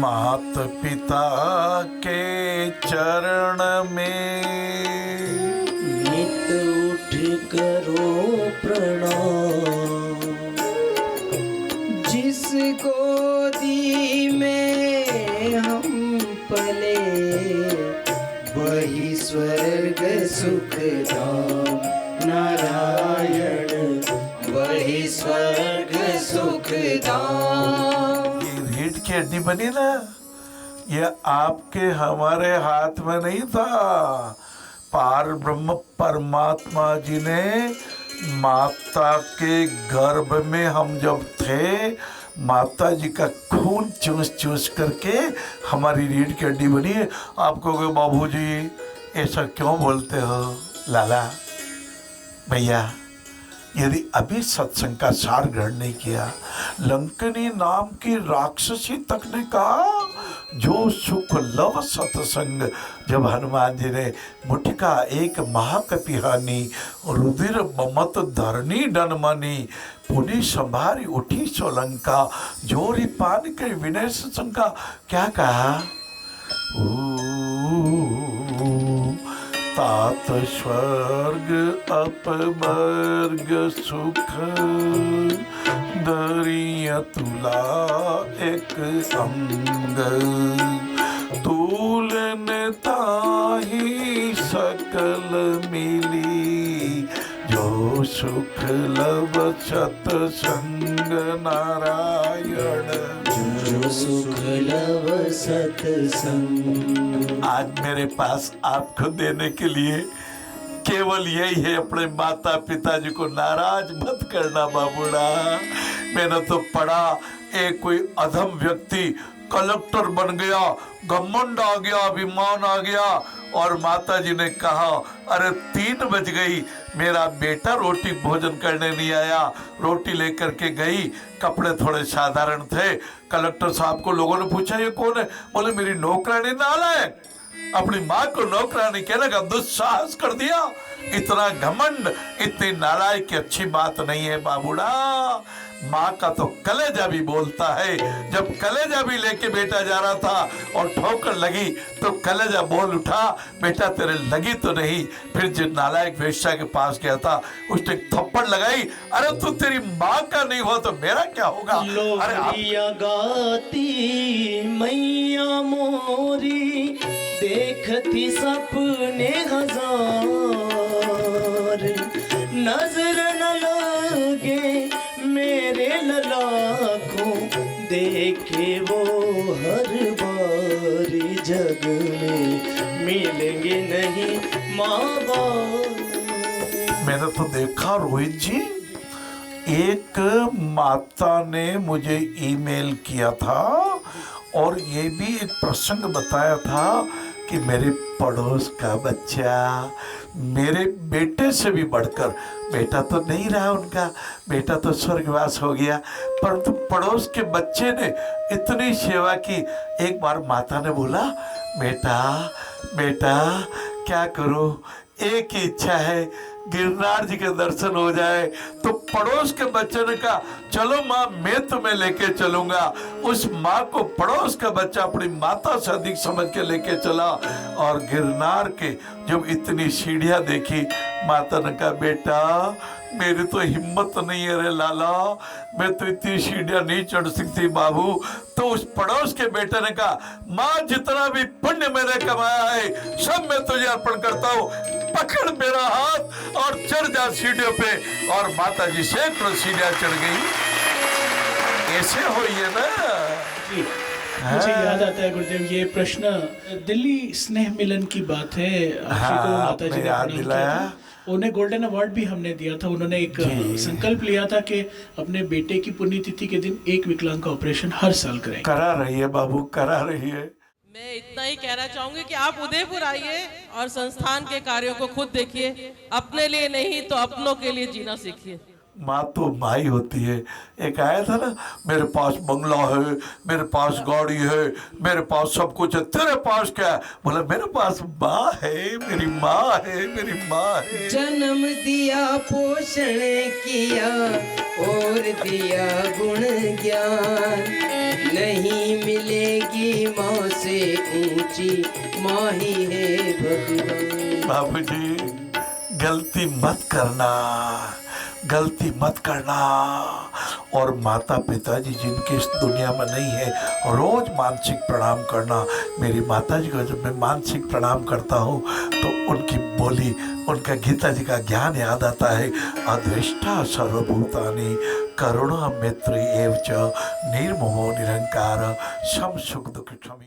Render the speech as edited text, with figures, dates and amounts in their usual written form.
मात पिता के चरण में नित उठ करो प्रणाम। जिस गोदी में हम पले वही स्वर्ग सुख धाम। नारायण वही स्वर्ग सुख धाम। रीढ़ की हड्डी बनी ना, ये आपके हमारे हाथ में नहीं था। पार ब्रह्म परमात्मा जी ने माता के गर्भ में हम जब थे, माता जी का खून चूस चूस करके हमारी रीढ़ की हड्डी बनी है। आप कहोगे बाबू जी ऐसा क्यों बोलते हो? लाला भैया, यदि अभी सत्संग का सार ग्रहण नहीं किया, लंकनी नाम की राक्षसी तक ने कहा जो सुख लव सत्संग। जब हनुमान जी ने मुठिका एक महाकपिहानी रुधिर ममत धरनी डनमनी पुनि संभारी उठी सोलंका जोरी पान के विनय सत्संगा। क्या कहा? तात स्वर्ग अपवर्ग सुख दरिया तुला एक अंग। तूलन ताही सकल मिली जो सुख लव सत्संग। नारायण जो सुख लव सत्संग। आज मेरे पास आपको देने के लिए केवल यही है, अपने माता पिता जी को नाराज मत करना बाबूड़ा। मैंने तो पढ़ा एक कोई अधम व्यक्ति कलेक्टर बन गया, घमंड आ गया, अभिमान आ गया, और माता जी ने कहा अरे 3 बज गई, मेरा बेटा रोटी भोजन करने नहीं आया। रोटी लेकर के गई, कपड़े थोड़े साधारण थे। कलेक्टर साहब को लोगों ने पूछा ये कौन है? बोले मेरी नौकरानी नालायक। अपनी माँ को नौकरानी कहने का दुस्साहस कर दिया। इतना घमंड, इतनी नालायक की अच्छी बात नहीं है बाबूड़ा। माँ का तो कलेजा भी बोलता है। जब कलेजा भी लेके बेटा जा रहा था और ठोकर लगी तो कलेजा बोल उठा, बेटा तेरे लगी तो नहीं। फिर जिन नालायक वेश्या के पास गया था, उसने थप्पड़ लगाई, अरे तू तेरी माँ का नहीं हो तो मेरा क्या होगा? अरे लोरिया गाती मैया मोरी देखती सपने हजार। नजर न लगे मेरे लला को देखे वो हर बार। जग में मिलेंगे नहीं माँ बाप। मैंने तो देखा रोहित जी, एक माता ने मुझे ईमेल किया था और ये भी एक प्रसंग बताया था कि मेरे पड़ोस का बच्चा मेरे बेटे से भी बढ़कर, बेटा तो नहीं रहा उनका, बेटा तो स्वर्गवास हो गया, परंतु पड़ोस के बच्चे ने इतनी सेवा की। एक बार माता ने बोला बेटा बेटा क्या करूं, एक ही इच्छा है गिरनार जी के दर्शन हो जाए। तो पड़ोस के बच्चे ने कहा चलो माँ मैं तुम्हें लेके चलूंगा। उस माँ को पड़ोस का बच्चा अपनी माता से अधिक समझ के लेके चला और गिरनार के जब इतनी सीढ़ियां देखी, माता ने कहा बेटा मेरी तो हिम्मत नहीं है रे लाला, मैं तो इतनी सीढ़ियां नहीं चढ़ सकती बाबू। तो उस पड़ोस के बेटे ने कहा माँ जितना भी पुण्य मैंने कमाया है सब मैं तुझे अर्पण करता हूँ, पकड़ मेरा हाथ और चढ़ जा सीढ़ियों पे। और माता जी सैकड़ों सीढ़ियां चढ़ गई। ऐसे हो ये ना। मुझे याद आता है गुरुदेव, ये प्रश्न दिल्ली स्नेह मिलन की बात है। माता जी ने याद दिलाया। उन्हें गोल्डन अवार्ड भी हमने दिया था। उन्होंने एक संकल्प लिया था कि अपने बेटे की पुण्यतिथि के दिन एक विकलांग का ऑपरेशन हर साल करेंगे। करा रही है बाबू, करा रही है। मैं इतना ही कहना चाहूंगी कि आप उदयपुर आइए और संस्थान के कार्यों को खुद देखिए, अपने लिए नहीं तो अपनों के लिए जीना सीखिए। माँ तो माँ होती है। एक आया था ना, मेरे पास बंगला है, मेरे पास गाड़ी है, मेरे पास सब कुछ है, तेरे पास क्या है? बोला मेरे पास माँ है, मेरी माँ है, मेरी माँ है। जन्म दिया पोषण किया और दिया गुण ज्ञान, नहीं मिलेगी माँ से ऊंची माही है भगवान। बाबूजी गलती मत करना, गलती मत करना। और माता पिता जी जिनके इस दुनिया में नहीं है, रोज मानसिक प्रणाम करना। मेरी माता जी को जब मैं मानसिक प्रणाम करता हूँ तो उनकी बोली, उनका गीता जी का ज्ञान याद आता है। अदृष्टा सर्वभूतानि करुणा मित्र एव च निर्मोहो निरंकार सम सुख दुख क्षमी।